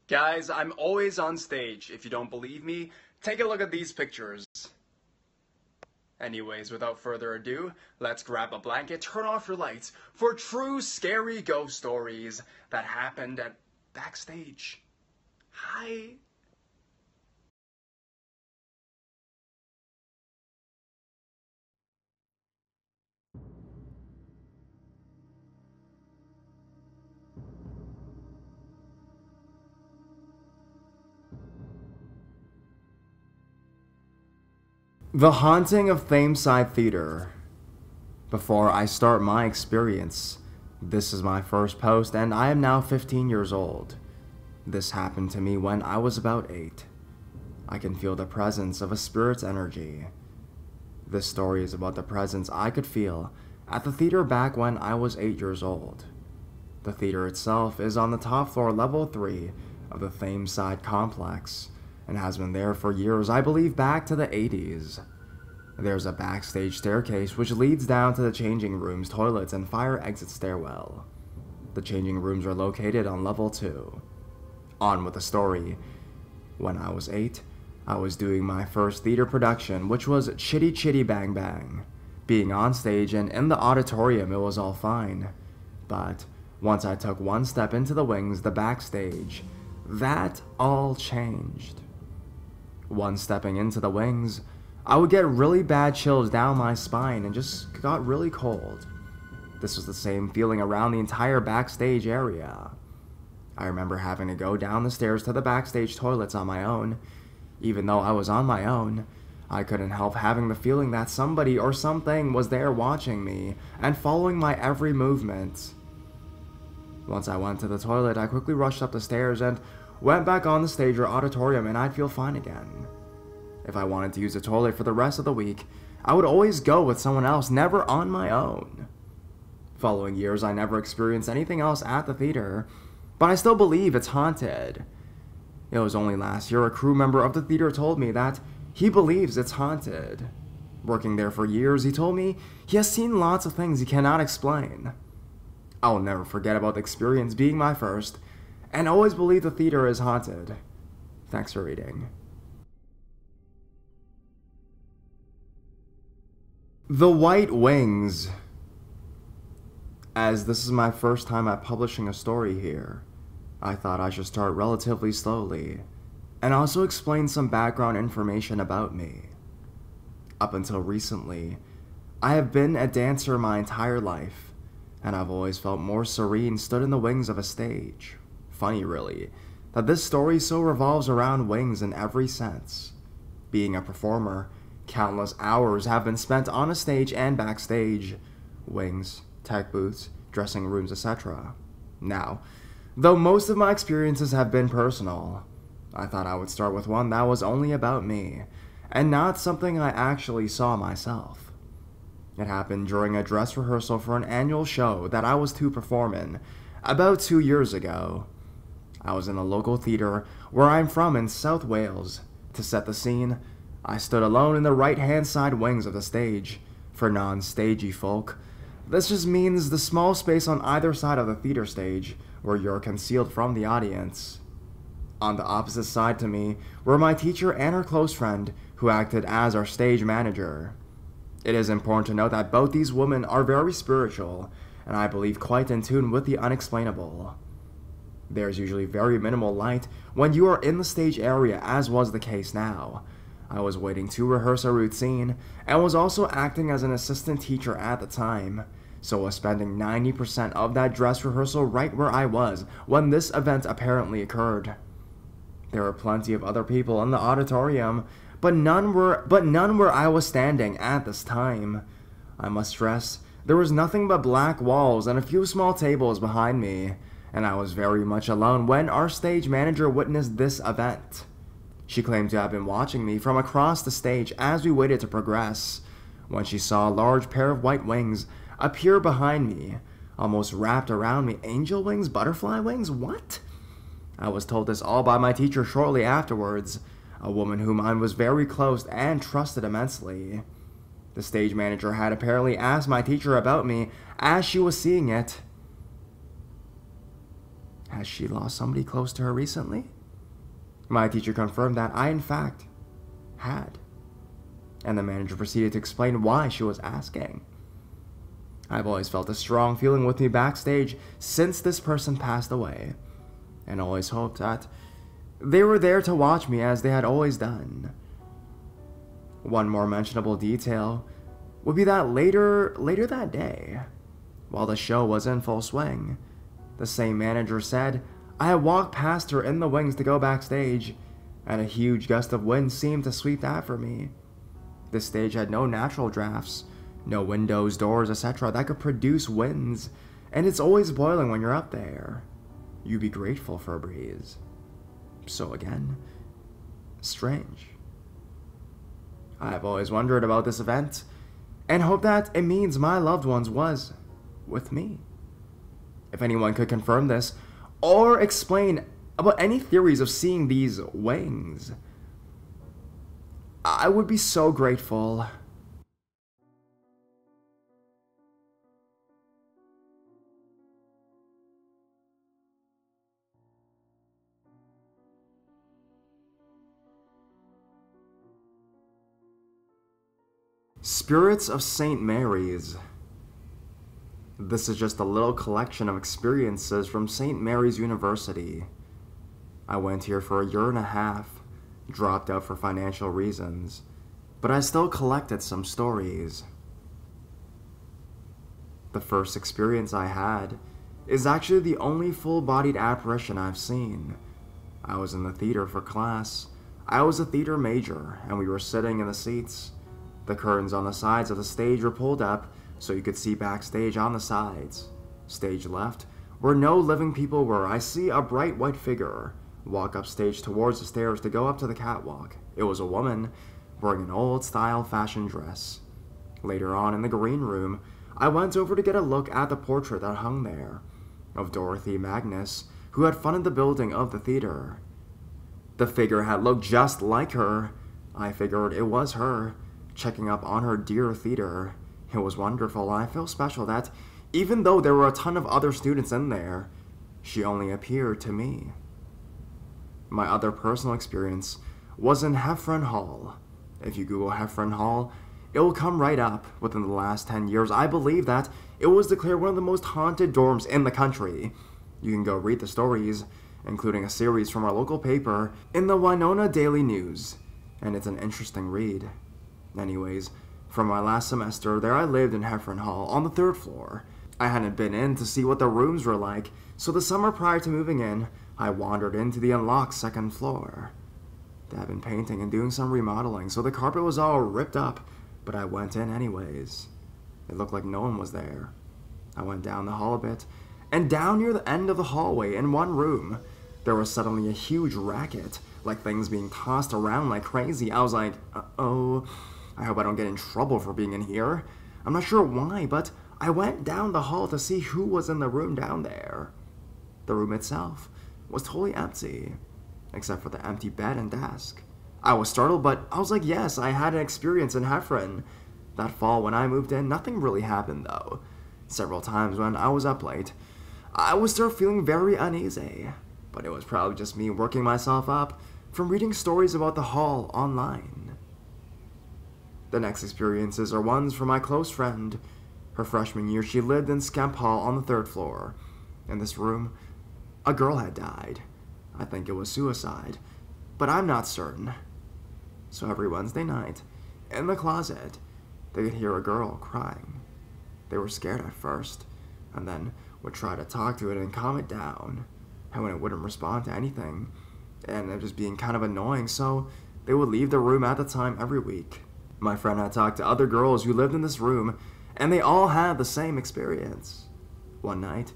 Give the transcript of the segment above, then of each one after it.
Guys, I'm always on stage. If you don't believe me, take a look at these pictures. Anyways, without further ado, let's grab a blanket, turn off your lights for true scary ghost stories that happened at Backstage. Hi. The Haunting of THAMESIDE Theater. Before I start my experience, this is my first post and I am now 15 years old. This happened to me when I was about 8. I can feel the presence of a spirit's energy. This story is about the presence I could feel at the theater back when I was 8 years old. The theater itself is on the top floor, level 3 of the THAMESIDE complex, and has been there for years, I believe back to the 80s. There's a backstage staircase which leads down to the changing rooms, toilets, and fire exit stairwell. The changing rooms are located on level 2. On with the story. When I was 8, I was doing my first theater production, which was Chitty Chitty Bang Bang. Being on stage and in the auditorium, it was all fine. But once I took one step into the wings, the backstage, that all changed. Once stepping into the wings, I would get really bad chills down my spine and just got really cold. This was the same feeling around the entire backstage area. I remember having to go down the stairs to the backstage toilets on my own. Even though I was on my own, I couldn't help having the feeling that somebody or something was there watching me and following my every movement. Once I went to the toilet, I quickly rushed up the stairs and went back on the stage or auditorium, and I'd feel fine again. If I wanted to use the toilet for the rest of the week, I would always go with someone else, never on my own. Following years, I never experienced anything else at the theater, but I still believe it's haunted. It was only last year a crew member of the theater told me that he believes it's haunted. Working there for years, he told me he has seen lots of things he cannot explain. I will never forget about the experience being my first, and always believe the theater is haunted. Thanks for reading. The White Wings. As this is my first time at publishing a story here, I thought I should start relatively slowly, and also explain some background information about me. Up until recently, I have been a dancer my entire life, and I've always felt more serene stood in the wings of a stage. Funny, really, that this story so revolves around wings in every sense. Being a performer, countless hours have been spent on a stage and backstage. Wings, tech booths, dressing rooms, etc. Now, though most of my experiences have been personal, I thought I would start with one that was only about me, and not something I actually saw myself. It happened during a dress rehearsal for an annual show that I was to perform in, about 2 years ago. I was in a local theater where I'm from in South Wales. To set the scene, I stood alone in the right-hand side wings of the stage. For non-stagey folk, this just means the small space on either side of the theater stage, where you're concealed from the audience. On the opposite side to me were my teacher and her close friend, who acted as our stage manager. It is important to note that both these women are very spiritual, and I believe quite in tune with the unexplainable. There's usually very minimal light when you are in the stage area, as was the case now. I was waiting to rehearse a routine, and was also acting as an assistant teacher at the time, so was spending 90% of that dress rehearsal right where I was when this event apparently occurred. There were plenty of other people in the auditorium, but none where I was standing at this time. I must stress, there was nothing but black walls and a few small tables behind me, and I was very much alone when our stage manager witnessed this event. She claimed to have been watching me from across the stage as we waited to progress, when she saw a large pair of white wings appear behind me, almost wrapped around me. Angel wings? Butterfly wings? What? I was told this all by my teacher shortly afterwards, a woman whom I was very close and trusted immensely. The stage manager had apparently asked my teacher about me as she was seeing it. Has she lost somebody close to her recently? My teacher confirmed that I, in fact, had. And the manager proceeded to explain why she was asking. I've always felt a strong feeling with me backstage since this person passed away, and always hoped that they were there to watch me as they had always done. One more mentionable detail would be that later that day, while the show was in full swing, the same manager said I had walked past her in the wings to go backstage, and a huge gust of wind seemed to sweep that for me. The stage had no natural drafts, no windows, doors, etc. that could produce winds, and it's always boiling when you're up there. You'd be grateful for a breeze. So again, strange. I've always wondered about this event, and hope that it means my loved ones was with me. If anyone could confirm this, or explain about any theories of seeing these wings, I would be so grateful. Spirits of St. Mary's. This is just a little collection of experiences from St. Mary's University. I went here for a year and a half, dropped out for financial reasons, but I still collected some stories. The first experience I had is actually the only full-bodied apparition I've seen. I was in the theater for class. I was a theater major, and we were sitting in the seats. The curtains on the sides of the stage were pulled up so you could see backstage on the sides. Stage left, where no living people were, I see a bright white figure walk upstage towards the stairs to go up to the catwalk. It was a woman, wearing an old-style fashion dress. Later on in the green room, I went over to get a look at the portrait that hung there, of Dorothy Magnus, who had funded the building of the theater. The figure had looked just like her. I figured it was her, checking up on her dear theater. It was wonderful, and I feel special that, even though there were a ton of other students in there, she only appeared to me. My other personal experience was in Heffron Hall. If you Google Heffron Hall, it will come right up. Within the last 10 years, I believe that it was declared one of the most haunted dorms in the country. You can go read the stories, including a series from our local paper, in the Winona Daily News, and it's an interesting read. Anyways, from my last semester, there I lived in Heffron Hall on the 3rd floor. I hadn't been in to see what the rooms were like, so the summer prior to moving in, I wandered into the unlocked 2nd floor. They had been painting and doing some remodeling, so the carpet was all ripped up, but I went in anyways. It looked like no one was there. I went down the hall a bit, and down near the end of the hallway in one room, there was suddenly a huge racket, like things being tossed around like crazy. I was like, uh-oh, I hope I don't get in trouble for being in here. I'm not sure why, but I went down the hall to see who was in the room down there. The room itself was totally empty, except for the empty bed and desk. I was startled, but I was like, yes, I had an experience in Heffron. That fall when I moved in, nothing really happened though. Several times when I was up late, I would start feeling very uneasy, but it was probably just me working myself up from reading stories about the hall online. The next experiences are ones from my close friend. Her freshman year, she lived in Skemp Hall on the 3rd floor. In this room, a girl had died. I think it was suicide, but I'm not certain. So every Wednesday night, in the closet, they could hear a girl crying. They were scared at first, and then would try to talk to it and calm it down. And when it wouldn't respond to anything, and it was being kind of annoying, so they would leave the room at the time every week. My friend had talked to other girls who lived in this room, and they all had the same experience. One night,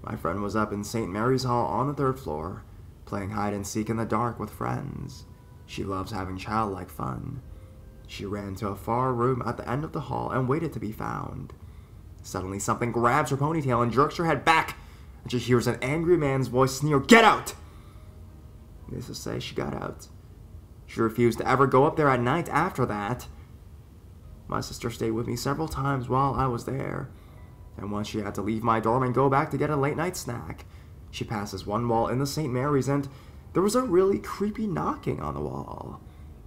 my friend was up in St. Mary's Hall on the 3rd floor, playing hide-and-seek in the dark with friends. She loves having childlike fun. She ran to a far room at the end of the hall and waited to be found. Suddenly, something grabs her ponytail and jerks her head back, and she hears an angry man's voice sneer, "Get out!" Needless to say, she got out. She refused to ever go up there at night after that. My sister stayed with me several times while I was there, and once she had to leave my dorm and go back to get a late-night snack. She passes one wall in the St. Mary's, and there was a really creepy knocking on the wall.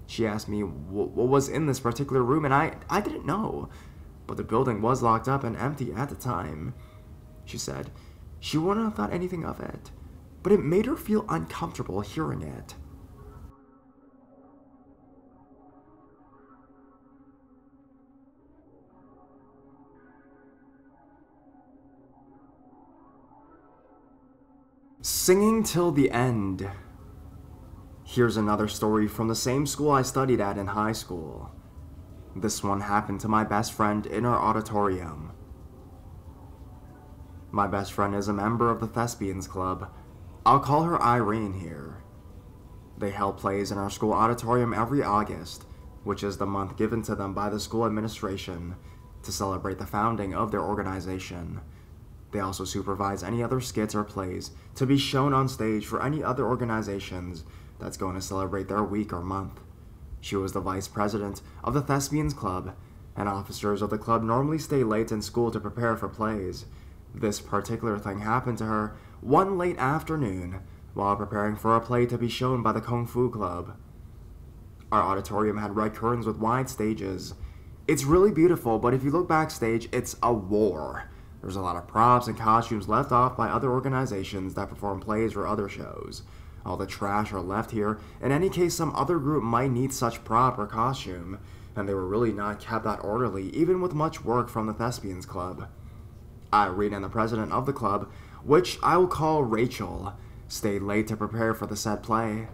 She asked me what was in this particular room, and I didn't know, but the building was locked up and empty at the time. She said she wouldn't have thought anything of it, but it made her feel uncomfortable hearing it. Singing till the end. Here's another story from the same school I studied at in high school. This one happened to my best friend in our auditorium. My best friend is a member of the Thespians Club. I'll call her Irene here. They held plays in our school auditorium every August, which is the month given to them by the school administration to celebrate the founding of their organization. They also supervise any other skits or plays to be shown on stage for any other organizations that's going to celebrate their week or month. She was the vice president of the Thespians Club, and officers of the club normally stay late in school to prepare for plays. This particular thing happened to her one late afternoon while preparing for a play to be shown by the Kung Fu Club. Our auditorium had red curtains with wide stages. It's really beautiful, but if you look backstage, it's a war. There's a lot of props and costumes left off by other organizations that perform plays or other shows. All the trash are left here. In any case, some other group might need such prop or costume, and they were really not kept that orderly, even with much work from the Thespians Club. Irene and the president of the club, which I will call Rachel, stayed late to prepare for the said play.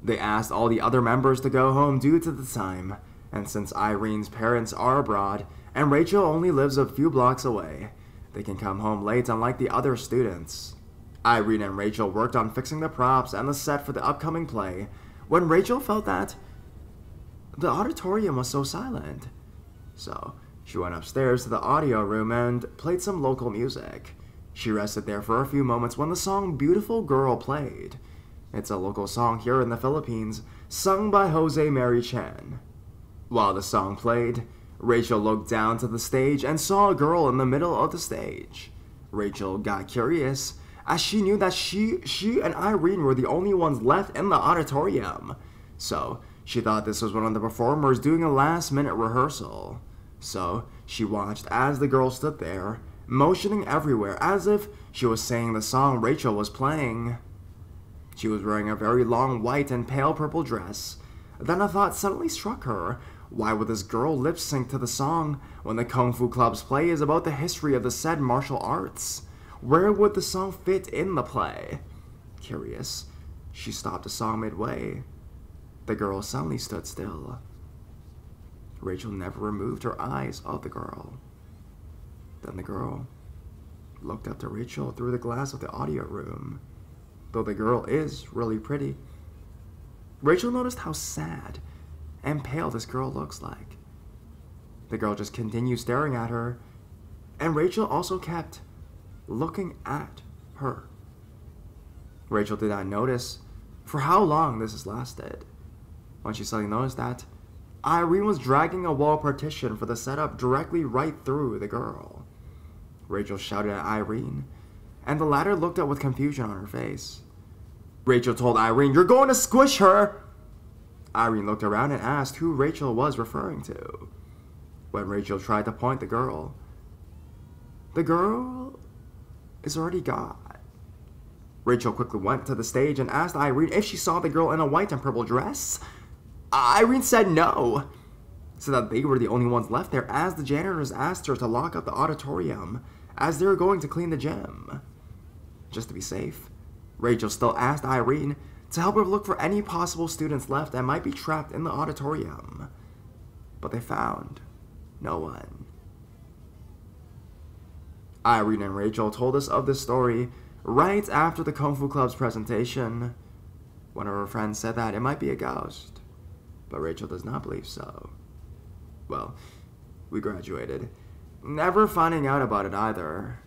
They asked all the other members to go home due to the time, and since Irene's parents are abroad, and Rachel only lives a few blocks away, they can come home late unlike the other students. Irene and Rachel worked on fixing the props and the set for the upcoming play when Rachel felt that the auditorium was so silent. So she went upstairs to the audio room and played some local music. She rested there for a few moments when the song Beautiful Girl played. It's a local song here in the Philippines, sung by Mary Chan. While the song played, Rachel looked down to the stage and saw a girl in the middle of the stage. Rachel got curious, as she knew that she and Irene were the only ones left in the auditorium. So she thought this was one of the performers doing a last-minute rehearsal. So she watched as the girl stood there, motioning everywhere as if she was saying the song Rachel was playing. She was wearing a very long white and pale purple dress. Then a thought suddenly struck her. Why would this girl lip-sync to the song when the Kung Fu Club's play is about the history of the said martial arts? Where would the song fit in the play? Curious, she stopped the song midway. The girl suddenly stood still. Rachel never removed her eyes off the girl. Then the girl looked up to Rachel through the glass of the audio room. Though the girl is really pretty, Rachel noticed how sad and pale this girl looks like. The girl just continued staring at her, and Rachel also kept looking at her. Rachel did not notice for how long this has lasted, when she suddenly noticed that Irene was dragging a wall partition for the setup directly right through the girl. Rachel shouted at Irene, and the latter looked up with confusion on her face. Rachel told Irene, "You're going to squish her!" Irene looked around and asked who Rachel was referring to. When Rachel tried to point the girl is already gone. Rachel quickly went to the stage and asked Irene if she saw the girl in a white and purple dress. Irene said no, so that they were the only ones left there as the janitors asked her to lock up the auditorium as they were going to clean the gym. Just to be safe, Rachel still asked Irene to help her look for any possible students left that might be trapped in the auditorium. But they found no one. Irene and Rachel told us of this story right after the Kung Fu Club's presentation. One of her friends said that it might be a ghost, but Rachel does not believe so. Well, we graduated, never finding out about it either.